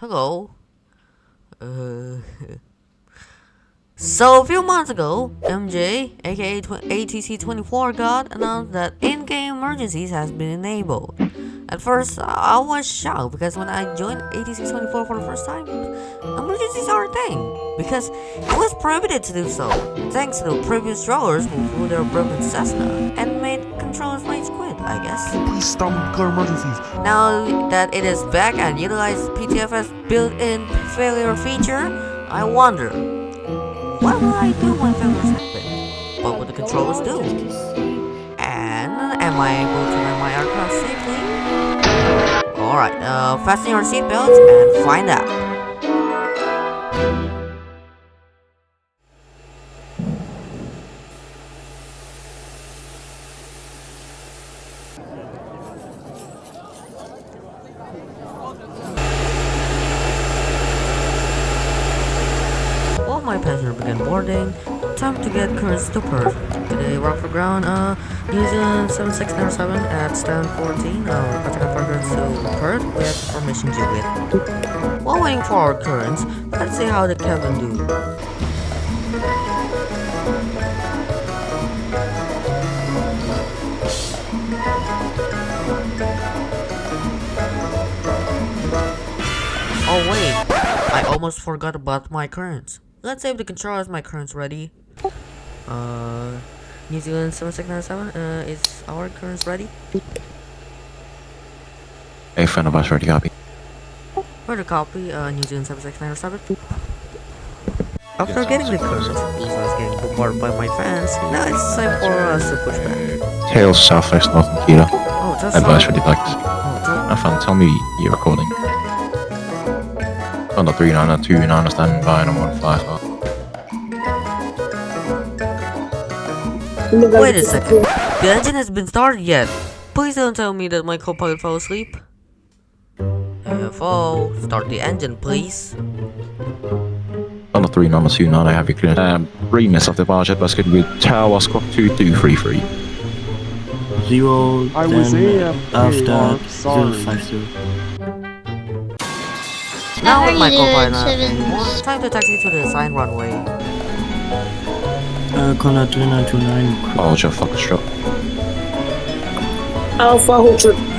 Hello. So a few months ago, MJ, aka ATC24, got announced that in-game emergencies has been enabled. At first, I was shocked because when I joined ATC24 for the first time, emergencies are a thing because it was prohibited to do so, thanks to the previous drawers who flew their broken Cessna and made controllers rage quit, I guess. Please stop and declare emergencies. Now that it is back and utilizes PTFS built-in failure feature, I wonder, what will I do when failures happen? What will the controllers do? And am I able to land my aircraft safely? Alright, fasten your seatbelts and find out. While my passenger began boarding, time to get currents to Perth. Today, rock for ground, New Zealand 7697 at stand 14, requesting for currents to Perth with formation Juliet. While waiting for our currents, let's see how the cabin do. Oh wait, I almost forgot about my currents. Let's save the control as my currents ready. New Zealand 7697, is our currents ready? A friend of us ready copy. Further copy, New Zealand 7697. After getting the currents, because I was getting bombarded by my fans, now it's time for us to push back. Tails southwest north Makita. Oh, just Advice ready flags. Oh, Fan, tell me you're recording. On the 3929 stand by and 155. wait a second. The engine has been started yet. Please don't tell me that my co-pilot fell asleep. FO, start the engine, please. On the 3929, I have you clear. Remits of the departure basket with Tower Squawk 2233. 0, I was then after oh, sorry. 050. Now with my co-pilot, time to taxi to the assigned runway. Conrad 3929. Oh, your fucking strap. Alpha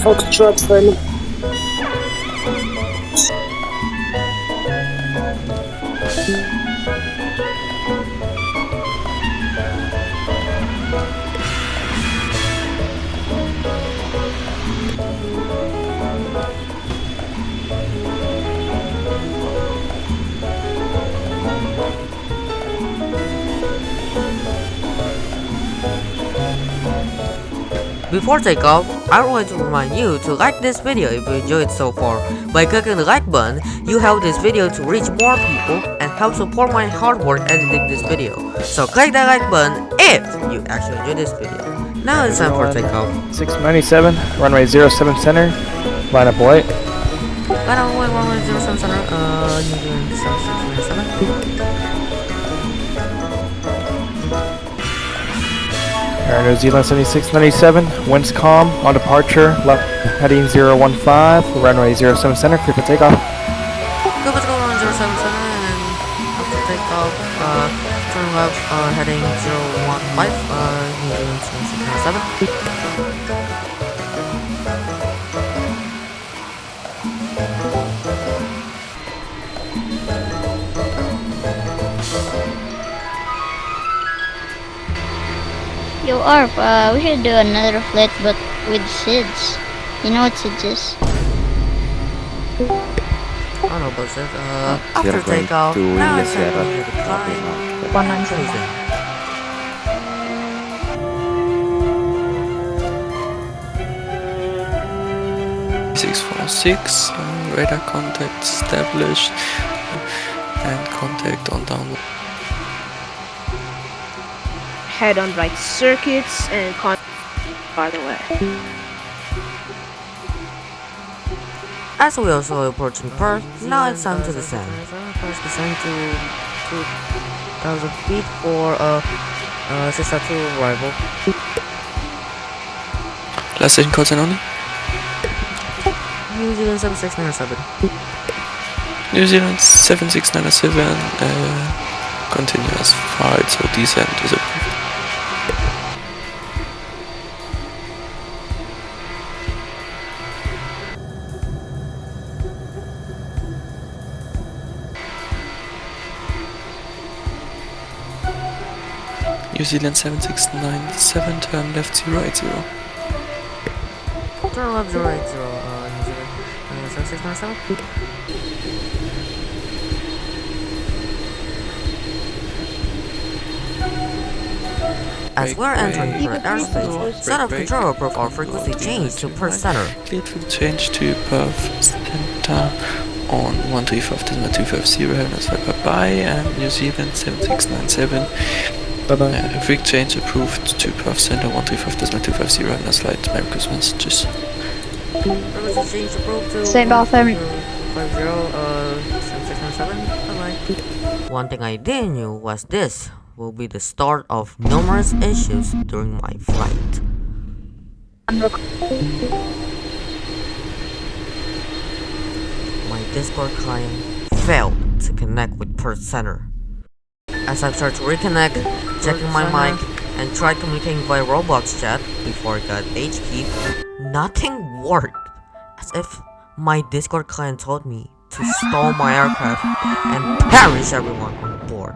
Foxtrot friend. Before takeoff, I would like to remind you to like this video if you enjoyed so far. By clicking the like button, you help this video to reach more people and help support my hard work editing this video. So click that like button if you actually enjoyed this video. Now it's time for takeoff. 697, runway 07 center, line up white. Line up white, runway 07 center, New Zealand 7697. Air New Zealand 7697, winds calm, on departure, left heading 015, runway 07 center, clear for takeoff. Go let's go on 077 and after takeoff, turn left, heading 015, New Zealand 7697. Yo, Arp, we should do another flight but with SIDS. You know what SIDS is? I don't know about this. After takeoff, now it's time to decline. 190. 646, radar contact established and contact on download. Head on right circuits and farther away. As we are slowly approaching Perth, now it's time to descend. First descend to 2,000 feet for 602 arrival. Last in code only. New Zealand 7697. New Zealand 7697, continuous flight, so descent is approved. New Zealand 7697, turn left 080. Turn left 080, New Zealand 7697. As we're entering Perth airspace, Center Control approved our frequency change to Perth Center. Cleared for the change to Perth Center on 135.250, have a nice flight, bye-bye, and New Zealand 7697. Bye-bye. Quick change approved to Perth Center 135.250, have a nice flight, Merry Christmas, tschüss. Frequency change approved to St. Bartholomew. 7697. Bye-bye. One thing I didn't knew was this will be the start of numerous issues during my flight. My Discord client failed to connect with Perth Center. As I tried to reconnect, checking my mic, and tried communicating via Roblox chat before I got H-keyed, nothing worked. As if my Discord client told me to stall my aircraft and perish everyone on board.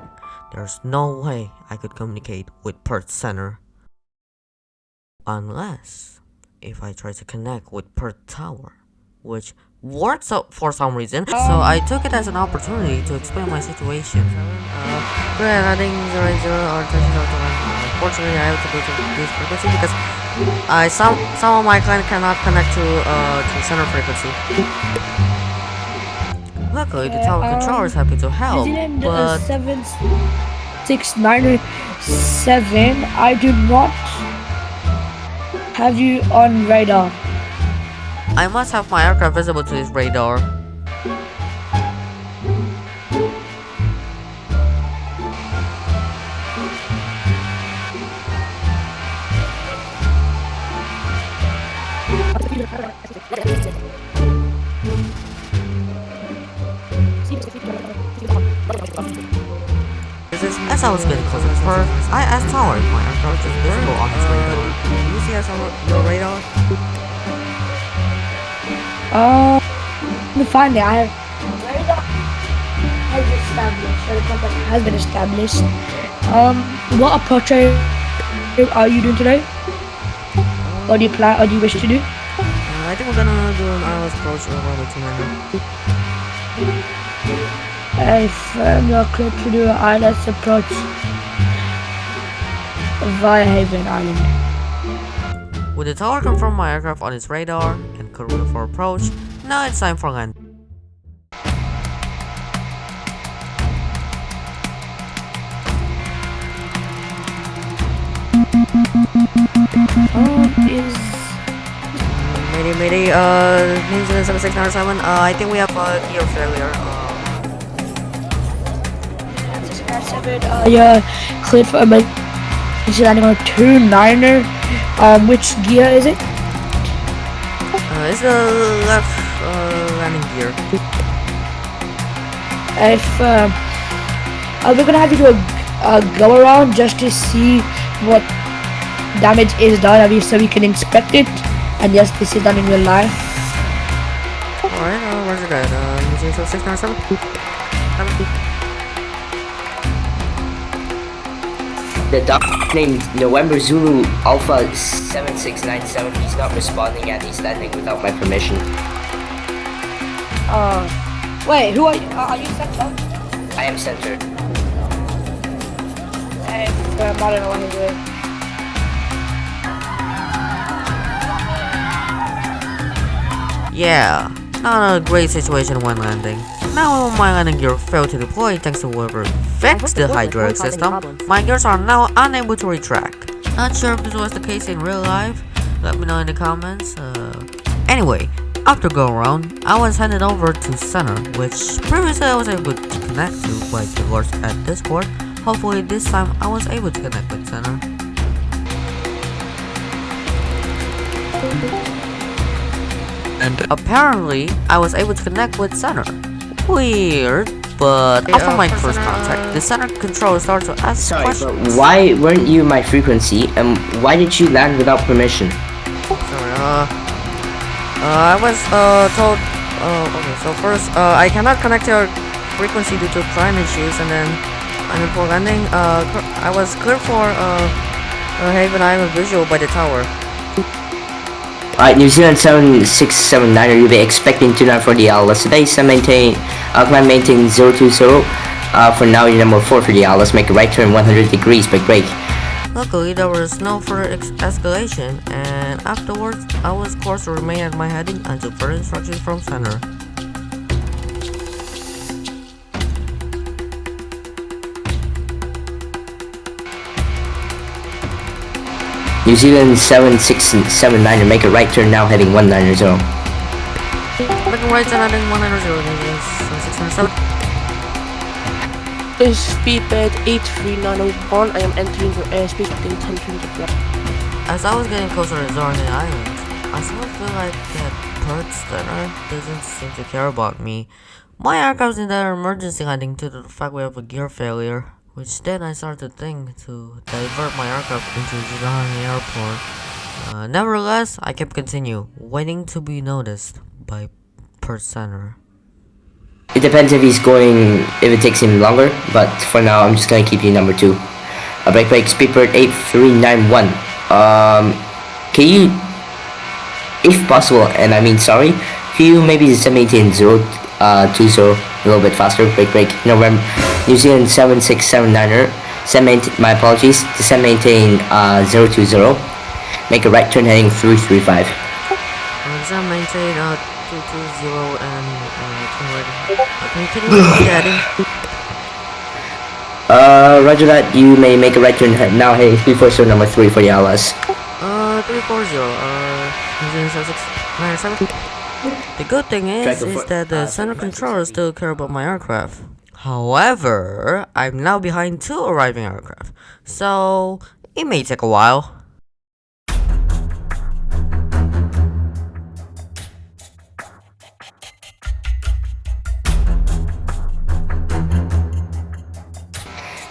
There's no way I could communicate with Perth Center. Unless if I try to connect with Perth Tower, which works out for some reason, so I took it as an opportunity to explain my situation. Great, heading 080 or touching out. Unfortunately, I have to go to this frequency because some of my client cannot connect to center frequency. Luckily, the tower controller is happy to help, but 7697, I do not have you on radar. I must have my aircraft visible to his radar. As I was getting closer to her, I asked Tower if my aircraft is visible on his radar. Do you see us on your radar? Let me find it. I have radar has established, or the contact has been established. What approach are you doing today? What do you plan, or do you wish to do? I think we're gonna do an ILS approach over the 200. If you're clear to do an ILS approach via Haven Island. With the tower confirm my aircraft on its radar and correct for approach, now it's time for land. Mayday, New Zealand 7697, I think we have a gear failure. Yeah, cleared for emergency landing on a 29er. Which gear is it? It's the left landing gear. If we're gonna have you do a go around just to see what damage is done, so we can inspect it. And yes, this is done in real life. Alright, where's it at? New Zealand 7697? The Darkling November Zulu Alpha 7697, he's not responding and he's landing without my permission. Wait, who are you? Are you center? I am centered. I don't know what he's doing. Yeah, not a great situation when landing. Now my landing gear failed to deploy thanks to whoever fixed the hydraulic system. My gears are now unable to retract. Not sure if this was the case in real life. Let me know in the comments. Anyway, after go around, I was handed over to center, which previously I was able to connect to by divorce at Discord. Hopefully this time I was able to connect with center. And apparently I was able to connect with center. Weird, but after my first contact, the center controller started to ask Sorry, questions. but why weren't you my frequency, and why did you land without permission? Sorry, I was told. Okay, so first, I cannot connect your frequency due to climate issues, and then before landing, I was cleared for Haven Island visual by the tower. Alright, New Zealand 7679, you'll be expecting 29 for the LS today, so climb maintain 020. For now, you're number 4 for the LS, make a right turn 100 degrees, break. Luckily, there was no further escalation, and afterwards, I was forced to remain at my heading until further instructions from center. New Zealand 7679, make a right turn now heading 190. Make a right turn heading 190, 697. This is speedbed 83901. I am entering your airspace with the intention to fly. As I was getting closer to Darkling Island, I sort of feel like that Perth Center doesn't seem to care about me. My aircraft's in the emergency landing due to the fact we have a gear failure, which then I started to think to divert my aircraft into Darkling Airport. Nevertheless, I kept continue, waiting to be noticed by Perth Center. It depends if it takes him longer, but for now, I'm just gonna keep you number 2. Break, speedbird 8391. Can you, if possible, and I mean sorry, can you maybe maintain 020 a little bit faster? Break, November, New Zealand 7679er, my apologies, descend maintain 020, make a right turn heading 335. Descend maintain 220 and can you repeat that? Roger that, you may make a right turn now heading 340, number 3 for the LS. 340, The good thing is that the center controllers still care about my aircraft. However, I'm now behind 2 arriving aircraft, so it may take a while.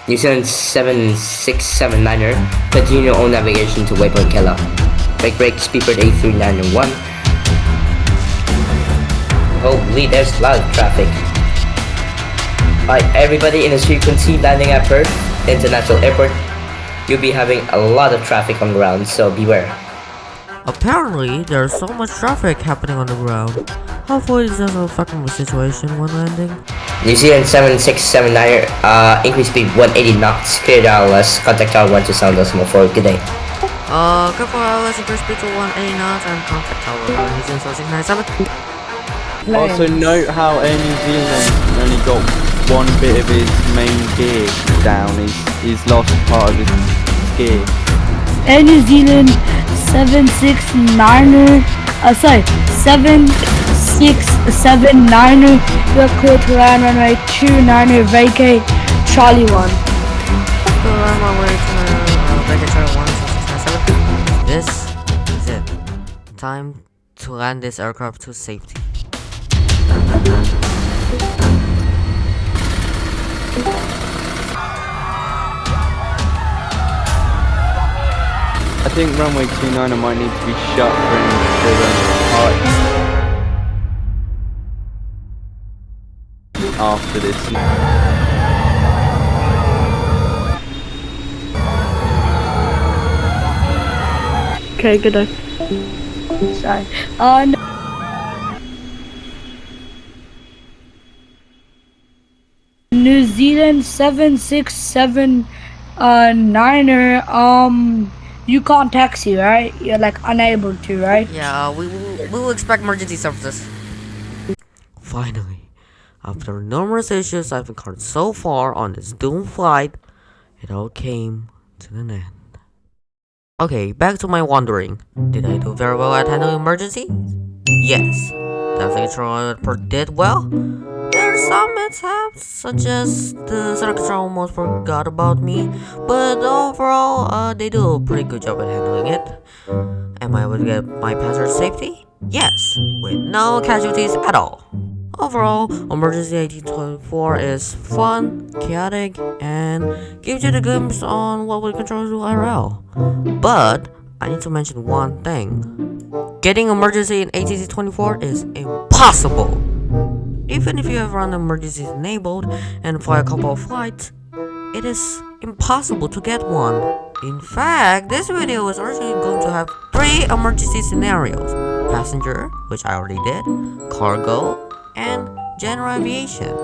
New Zealand 7679er, continue on navigation to waypoint Kela. Break, speedbird 8391. Holy, there's a lot of traffic. Alright, everybody in this frequency landing at Perth International Airport, you'll be having a lot of traffic on ground, so beware. Apparently, there's so much traffic happening on the ground. Hopefully this doesn't affect my situation when landing. New Zealand 7679er, increase speed 180 knots, clear the LS, contact tower 1 to sound decimal 4, good day. Careful LS, increase speed to 180 knots and contact tower New Zealand 7697. Also note how Air New Zealand only got one bit of his main gear down, he's lost part of his gear. Air New Zealand 769er, 7679er, you are clear to land runway 29er, vacate Charlie 1. This is it. Time to land this aircraft to safety. I think runway 29 might need to be shut for him to after this. Okay, good day. Sorry. No. New Zealand 7679er, you can't taxi, right? You're like unable to, right? Yeah, we will expect emergency services. Finally, after numerous issues I've encountered so far on this doomed flight, it all came to an end. Okay, back to my wondering. Did I do very well at handling emergencies? Yes. Does the controller did well? There are some mishaps, such as the center control almost forgot about me, but overall, they do a pretty good job at handling it. Am I able to get my passenger safety? Yes, with no casualties at all. Overall, Emergency AT24 is fun, chaotic, and gives you the glimpse on what we control through IRL. But I need to mention one thing. Getting emergency in ATC24 is impossible. Even if you have run emergencies enabled and fly a couple of flights, it is impossible to get one. In fact, this video is originally going to have 3 emergency scenarios: passenger, which I already did, cargo, and general aviation.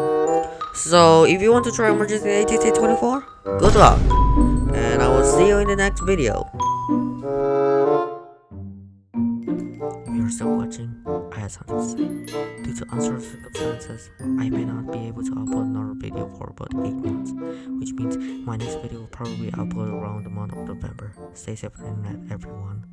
So if you want to try emergency ATC24, good luck, and I will see you in the next video. If you're still watching, I have something to say. Due to uncertain circumstances, I may not be able to upload another video for about 8 months, which means my next video will probably be uploaded around the month of November. Stay safe on the internet, everyone.